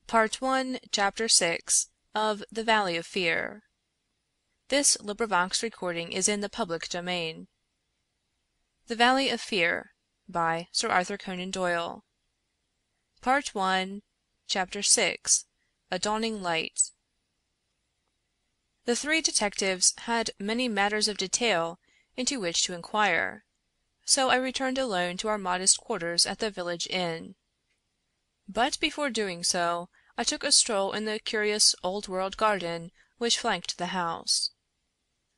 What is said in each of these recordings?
Part One, Chapter 6 of The Valley of Fear. This recording is in the public domain. The Valley of Fear by Sir Arthur Conan Doyle. Part One, Chapter 6 A Dawning Light. The three detectives had many matters of detail into which to inquire, so I returned alone to our modest quarters at the village inn. But before doing so, I took a stroll in the curious old world garden which flanked the house.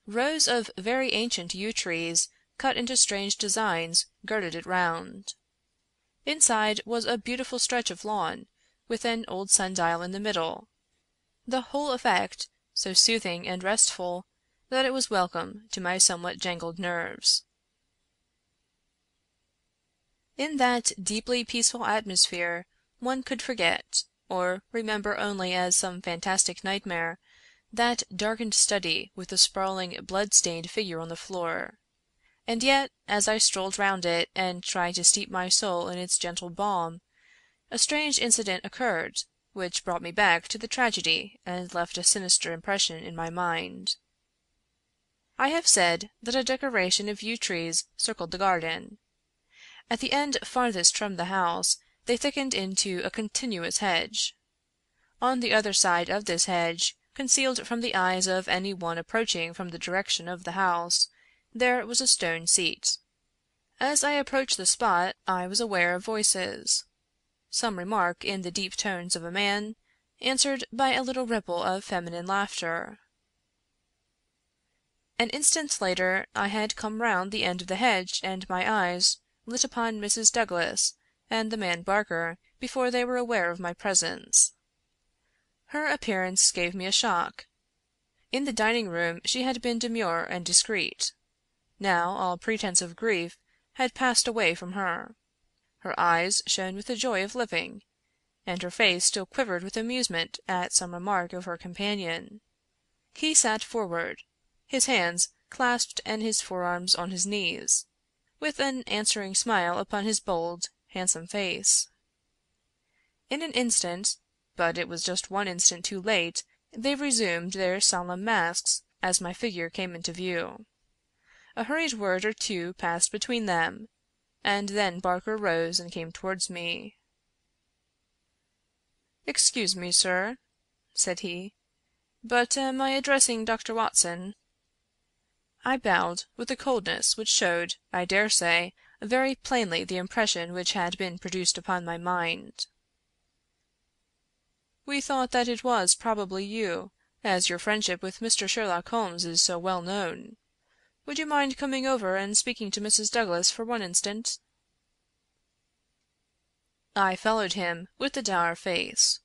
Rows of very ancient yew trees, cut into strange designs, girded it round. Inside was a beautiful stretch of lawn, with an old sundial in the middle, the whole effect so soothing and restful that it was welcome to my somewhat jangled nerves. In that deeply peaceful atmosphere one could forget, or remember only as some fantastic nightmare, that darkened study with the sprawling blood-stained figure on the floor. And yet, as I strolled round it and tried to steep my soul in its gentle balm, a strange incident occurred which brought me back to the tragedy and left a sinister impression in my mind. I have said that a decoration of yew trees circled the garden. At the end farthest from the house they thickened into a continuous hedge. On the other side of this hedge, concealed from the eyes of any one approaching from the direction of the house, there was a stone seat. As I approached the spot I was aware of voices. Some remark in the deep tones of a man, answered by a little ripple of feminine laughter. An instant later I had come round the end of the hedge and my eyes lit upon Mrs. Douglas and the man Barker before they were aware of my presence. Her appearance gave me a shock. In the dining room she had been demure and discreet. Now all pretense of grief had passed away from her. Her eyes shone with the joy of living, and her face still quivered with amusement at some remark of her companion. He sat forward, his hands clasped and his forearms on his knees, with an answering smile upon his bold, handsome face. In an instant, but it was just one instant too late, they resumed their solemn masks as my figure came into view. A hurried word or two passed between them, and then Barker rose and came towards me. " Excuse me, sir," said he, " but am I addressing Dr. Watson?" I bowed with a coldness which showed, I dare say, very plainly the impression which had been produced upon my mind. " We thought that it was probably you, as your friendship with Mr. Sherlock Holmes is so well known. Would you mind coming over and speaking to Mrs. Douglas for one instant?" I followed him with a dour face.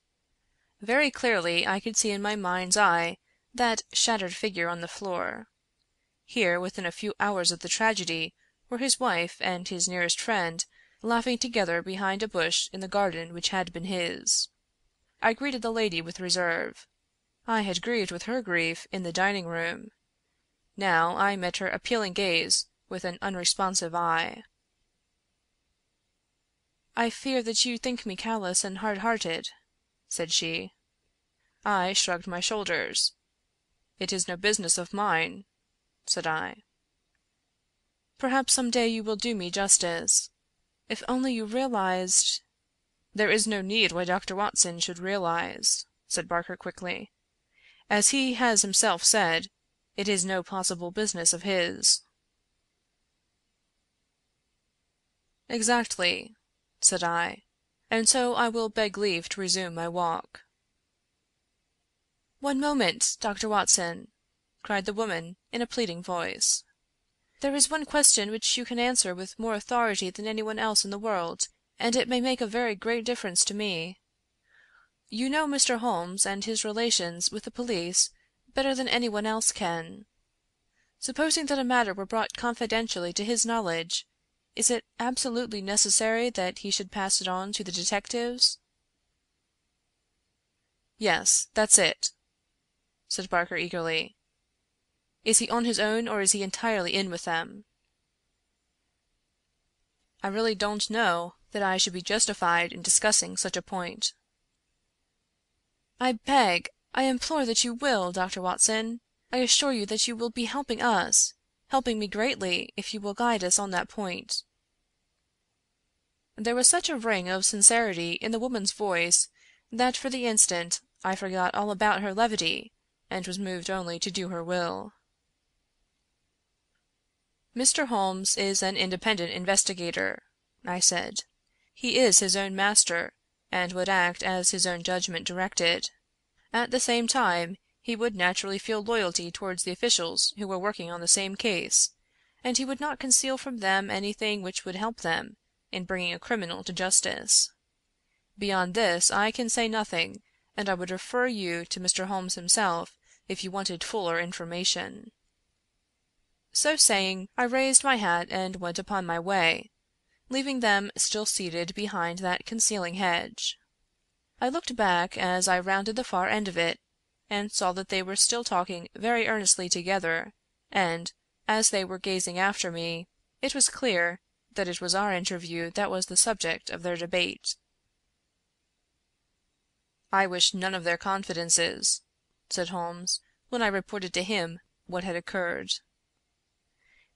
Very clearly I could see in my mind's eye that shattered figure on the floor. Here, within a few hours of the tragedy, were his wife and his nearest friend laughing together behind a bush in the garden which had been his. I greeted the lady with reserve. I had grieved with her grief in the dining room. Now I met her appealing gaze with an unresponsive eye. " I fear that you think me callous and hard-hearted," said she. I shrugged my shoulders. " It is no business of mine," said I. " Perhaps some day you will do me justice. If only you realized "" There is no need why Dr. Watson should realize," said Barker quickly. " As he has himself said, it is no possible business of his." " Exactly," said I, " and so I will beg leave to resume my walk." " One moment, Dr. Watson," cried the woman in a pleading voice. " There is one question which you can answer with more authority than anyone else in the world, and it may make a very great difference to me. You know Mr. Holmes and his relations with the police better than anyone else can. Supposing that a matter were brought confidentially to his knowledge, is it absolutely necessary that he should pass it on to the detectives?" " Yes, that's it," said Barker eagerly. " Is he on his own, or is he entirely in with them?" " I really don't know that I should be justified in discussing such a point." I implore that you will, Dr. Watson. I assure you that you will be helping us — helping me greatly, if you will guide us on that point." There was such a ring of sincerity in the woman's voice that for the instant I forgot all about her levity, and was moved only to do her will. " Mr. Holmes is an independent investigator," I said. " He is his own master, and would act as his own judgment directed. At the same time, he would naturally feel loyalty towards the officials who were working on the same case, and he would not conceal from them anything which would help them in bringing a criminal to justice. Beyond this I can say nothing, and I would refer you to Mr. Holmes himself if you wanted fuller information." So saying, I raised my hat and went upon my way, leaving them still seated behind that concealing hedge. I looked back as I rounded the far end of it, and saw that they were still talking very earnestly together, and, as they were gazing after me, it was clear that it was our interview that was the subject of their debate. " I wish none of their confidences," said Holmes, when I reported to him what had occurred.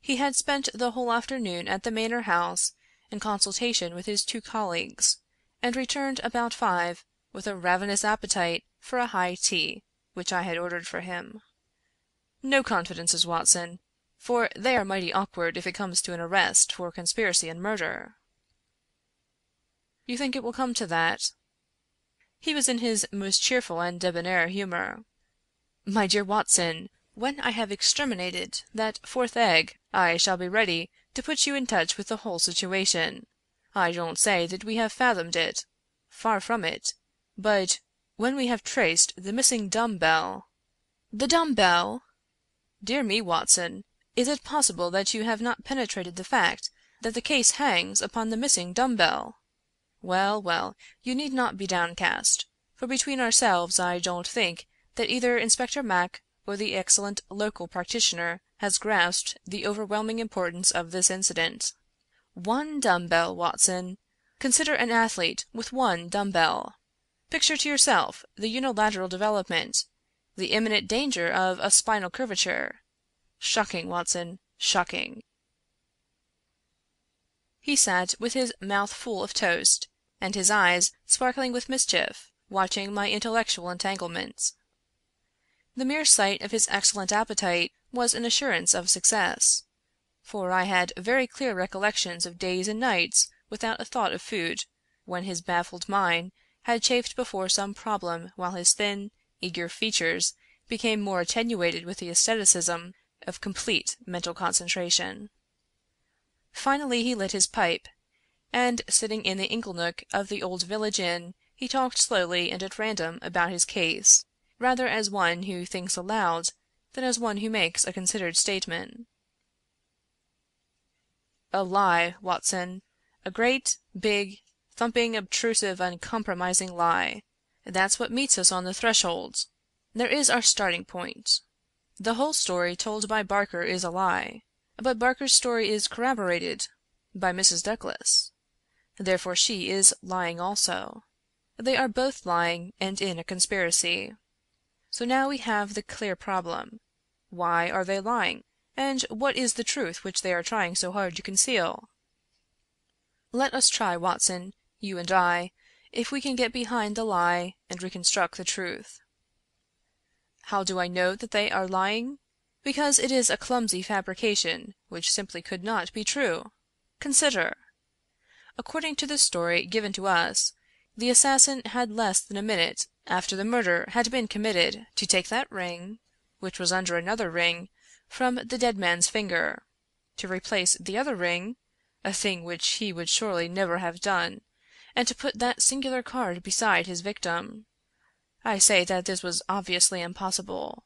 He had spent the whole afternoon at the Manor House in consultation with his two colleagues, and returned about 5 with a ravenous appetite for a high tea which I had ordered for him. " No confidences, Watson, for they are mighty awkward if it comes to an arrest for conspiracy and murder." " You think it will come to that? " He was in his most cheerful and debonair humor. " My dear Watson, when I have exterminated that fourth egg I shall be ready to put you in touch with the whole situation. I don't say that we have fathomed it — far from it — but when we have traced the missing dumb bell "" The dumb bell ! Dear me, Watson, is it possible that you have not penetrated the fact that the case hangs upon the missing dumb bell? Well, well, you need not be downcast, for between ourselves I don't think that either Inspector Mac or the excellent local practitioner has grasped the overwhelming importance of this incident. One dumb bell, Watson! Consider an athlete with one dumb bell. Picture to yourself the unilateral development, the imminent danger of a spinal curvature. Shocking, Watson, shocking." He sat with his mouth full of toast, and his eyes sparkling with mischief, watching my intellectual entanglements. The mere sight of his excellent appetite was an assurance of success, for I had very clear recollections of days and nights without a thought of food, when his baffled mind had chafed before some problem while his thin, eager features became more attenuated with the asceticism of complete mental concentration. Finally he lit his pipe, and sitting in the inglenook of the old village inn, he talked slowly and at random about his case, rather as one who thinks aloud than as one who makes a considered statement. "A lie, Watson. A great, big, thumping, obtrusive, uncompromising lie. That's what meets us on the threshold. There is our starting point. The whole story told by Barker is a lie, but Barker's story is corroborated by Mrs. Douglas. Therefore she is lying also. They are both lying and in a conspiracy. So now we have the clear problem. Why are they lying, and what is the truth which they are trying so hard to conceal? Let us try, Watson, you and I, if we can get behind the lie and reconstruct the truth. How do I know that they are lying? Because it is a clumsy fabrication which simply could not be true. Consider. According to the story given to us, the assassin had less than a minute after the murder had been committed to take that ring, which was under another ring, from the dead man's finger, to replace the other ring, a thing which he would surely never have done, and to put that singular card beside his victim. I say that this was obviously impossible.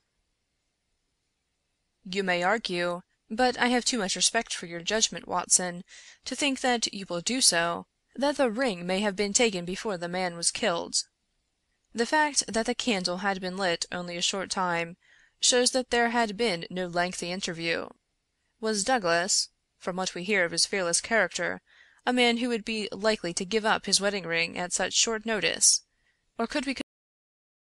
You may argue, but I have too much respect for your judgment, Watson, to think that you will do so, that the ring may have been taken before the man was killed. The fact that the candle had been lit only a short time shows that there had been no lengthy interview. Was Douglas, from what we hear of his fearless character, a man who would be likely to give up his wedding ring at such short notice, or could we